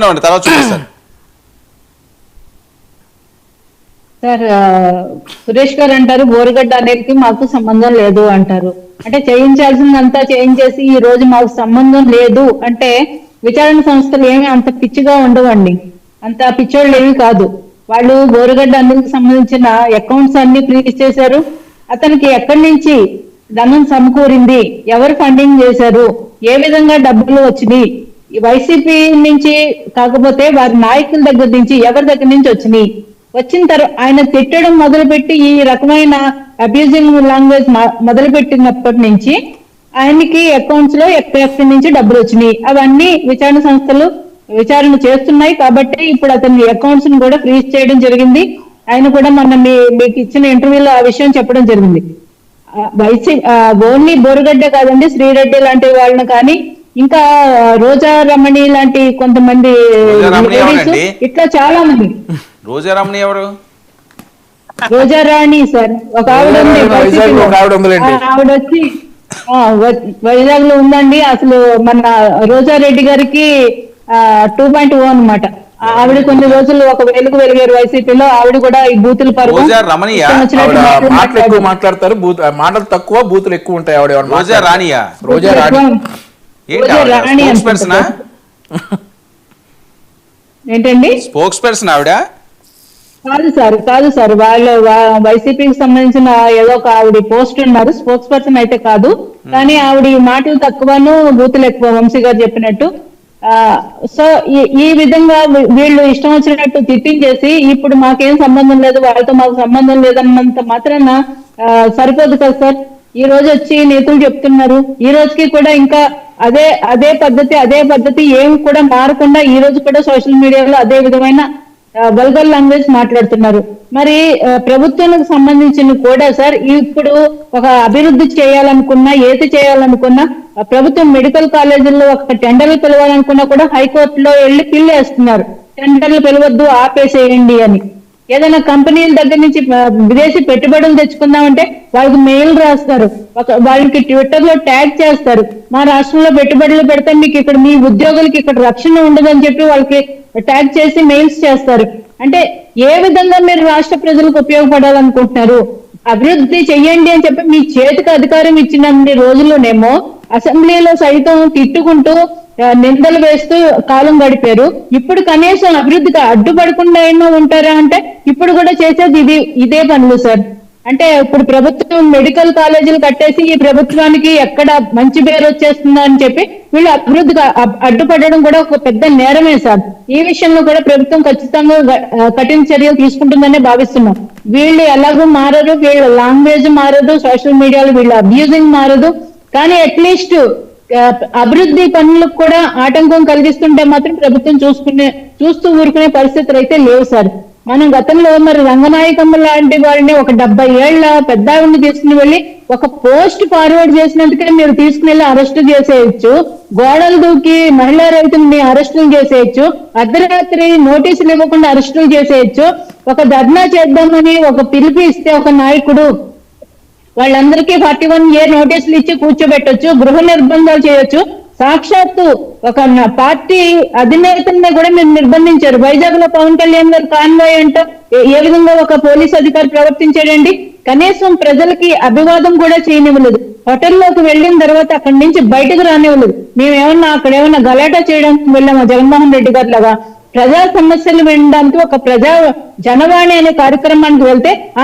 తర్వాత చూపిస్తారు సార్. సురేష్ గారు అంటారు బోరుగడ్డ అనేది మాకు సంబంధం లేదు అంటారు. అంటే చేయించాల్సిందంతా చేయించేసి ఈ రోజు మాకు సంబంధం లేదు అంటే విచారణ సంస్థలు ఏమి అంత పిచ్చిగా ఉండవండి, అంత పిచ్చోళ్ళు ఏమి కాదు. వాళ్ళు బోరుగడ్డ అన్నిటికి సంబంధించిన అకౌంట్స్ అన్ని ఫ్రీజ్ చేశారు. అతనికి ఎక్కడి నుంచి ధనం సమకూరింది, ఎవరు ఫండింగ్ చేశారు, ఏ విధంగా డబ్బులు వచ్చినాయి, వైసీపీ నుంచి కాకపోతే వారి నాయకుల దగ్గర నుంచి ఎవరి దగ్గర నుంచి వచ్చినాయి, వచ్చిన తర్వాత ఆయన తిట్టడం మొదలుపెట్టి ఈ రకమైన అబ్యూజింగ్ లాంగ్వేజ్ మొదలుపెట్టినప్పటి నుంచి ఆయనకి అకౌంట్స్ లో ఎక్కడి నుంచి డబ్బులు వచ్చినాయి అవన్నీ విచారణ సంస్థలు విచారణ చేస్తున్నాయి. కాబట్టి ఇప్పుడు అతని అకౌంట్స్ ని కూడా ఫ్రీజ్ చేయడం జరిగింది. ఆయన కూడా మొన్న మీకు ఇచ్చిన ఇంటర్వ్యూలో ఆ విషయం చెప్పడం జరిగింది. ఓన్లీ బోరుగడ్డ కాదండి, శ్రీరెడ్డి లాంటి వాళ్ళని కానీ ఇంకా రోజా రమణి లాంటి కొంతమంది ఇట్లా చాలా మంది. రోజా రమణి ఎవరు? రోజా రాణి సార్ ఒక ఆవిడ ఉంది, ఆవిడ వచ్చి వైజాగ్ లో ఉందండి. అసలు మన రోజారెడ్డి గారికి 2.0 అనమాట. ఆవిడ కొన్ని రోజులు ఒక వెలుగు వెలిగారు వైసీపీలో. ఆవిడ కూడా ఈ బూతులు పరుగు మాట్లాడతారు, మాటలు తక్కువ బూతులు ఎక్కువ ఉంటాయి. ఆవిడ రోజా రాణియా? రోజా రాణి ఏంటండి? స్పోక్స్ పర్సన్ ఆవిడ? కాదు సార్ వాళ్ళ వైసీపీకి సంబంధించిన ఏదో ఒక ఆవిడ పోస్ట్ ఉన్నారు, స్పోక్స్ పర్సన్ అయితే కాదు. కానీ ఆవిడ మాటలు తక్కువను బూతులు ఎక్కువ, వంశీ గారు చెప్పినట్టు. సో ఈ విధంగా వీళ్ళు ఇష్టం వచ్చినట్టు తిట్టించేసి ఇప్పుడు మాకేం సంబంధం లేదు, వాళ్ళతో మాకు సంబంధం లేదన్నంత మాత్రాన సరిపోదు కదా సార్. ఈ రోజు వచ్చి నేతలు చెప్తున్నారు, ఈ రోజుకి కూడా ఇంకా అదే పద్ధతి ఏం కూడా మారకుండా ఈ రోజు కూడా సోషల్ మీడియాలో అదే విధమైన వల్గర్ లాంగ్వేజ్ మాట్లాడుతున్నారు. మరి ప్రభుత్వానికి సంబంధించిన కూడా సార్ ఇప్పుడు ఒక అభివృద్ధి చేయాలనుకున్నా, ఏది చేయాలనుకున్నా, ప్రభుత్వం మెడికల్ కాలేజీల్లో ఒక టెండర్లు పిలవాలనుకున్నా కూడా హైకోర్టులో వెళ్ళి పిల్లు వేస్తున్నారు, టెండర్లు పిలవద్దు ఆపేసేయండి అని. ఏదైనా కంపెనీల దగ్గర నుంచి విదేశీ పెట్టుబడులు తెచ్చుకుందామంటే వాళ్ళకి మెయిల్ రాస్తారు, వాళ్ళకి ట్విట్టర్ లో ట్యాగ్ చేస్తారు, మా రాష్ట్రంలో పెట్టుబడులు పెడితే మీకు ఇక్కడ మీ ఉద్యోగులకి ఇక్కడ రక్షణ ఉండదని చెప్పి వాళ్ళకి ట్యాగ్ చేసి మెయిల్స్ చేస్తారు. అంటే ఏ విధంగా మీరు రాష్ట్ర ప్రజలకు ఉపయోగపడాలనుకుంటున్నారు? అభివృద్ధి చెయ్యండి అని చెప్పి మీ చేతికి అధికారం ఇచ్చినన్ని రోజుల్లోనేమో అసెంబ్లీలో సైతం తిట్టుకుంటూ నిందలు వేస్తూ కాలం గడిపారు. ఇప్పుడు కనీసం అభివృద్ధికి అడ్డుపడకుండా ఏమో ఉంటారా అంటే ఇప్పుడు కూడా చేసేది ఇదే పనులు సార్. అంటే ఇప్పుడు ప్రభుత్వం మెడికల్ కాలేజీలు కట్టేసి ఈ ప్రభుత్వానికి ఎక్కడ మంచి పేరు వచ్చేస్తుందా అని చెప్పి వీళ్ళు అభివృద్ధికి అడ్డుపడడం కూడా ఒక పెద్ద నేరమే సార్. ఈ విషయంలో కూడా ప్రభుత్వం ఖచ్చితంగా కఠిన చర్యలు తీసుకుంటుందనే భావిస్తున్నాం. వీళ్ళు ఎలాగూ మారరు, వీళ్ళ లాంగ్వేజ్ మారదు, సోషల్ మీడియాలో వీళ్ళ అబ్యూజింగ్ మారదు. కానీ అట్లీస్ట్ అభివృద్ధి పనులకు కూడా ఆటంకం కలిగిస్తుంటే మాత్రం ప్రభుత్వం చూస్తూ ఊరుకునే పరిస్థితులు అయితే లేవు సార్. మనం గతంలో మరి రంగనాయకమ్మ లాంటి వారిని ఒక 70 ఏళ్ల పెద్దావిడిని తీసుకుని వెళ్ళి ఒక పోస్ట్ ఫార్వర్డ్ చేసినందుకే మీరు తీసుకుని వెళ్ళి అరెస్టు చేసేయచ్చు, గోడలు దూకి మహిళా రైతుల్ని అరెస్టులు చేసేయచ్చు, అర్ధరాత్రి నోటీసులు ఇవ్వకుండా అరెస్టులు చేసేయచ్చు, ఒక ధర్నా చేద్దామని ఒక పిలుపు ఇస్తే ఒక నాయకుడు వాళ్ళందరికీ 41A నోటీసులు ఇచ్చి కూర్చోబెట్టొచ్చు, గృహ నిర్బంధాలు చేయొచ్చు. సాక్షాత్తు ఒక పార్టీ అధినేతనే కూడా మీరు నిర్బంధించారు. వైజాగ్ లో పవన్ కళ్యాణ్ గారు కాన్వాయ్ అంట ఏ విధంగా ఒక పోలీస్ అధికారి ప్రవర్తించాడండి. కనీసం ప్రజలకి అభివాదం కూడా చేయనివ్వలేదు. హోటల్లోకి వెళ్ళిన తర్వాత అక్కడి నుంచి బయటకు రానివ్వలేదు. మేమేమన్నా అక్కడ ఏమన్నా గలాటా చేయడానికి వెళ్ళామా జగన్మోహన్ రెడ్డి గారి లాగా? ప్రజా సమస్యలు వినడానికి ఒక ప్రజా జనవాణి అనే కార్యక్రమానికి వెళ్తే ఆ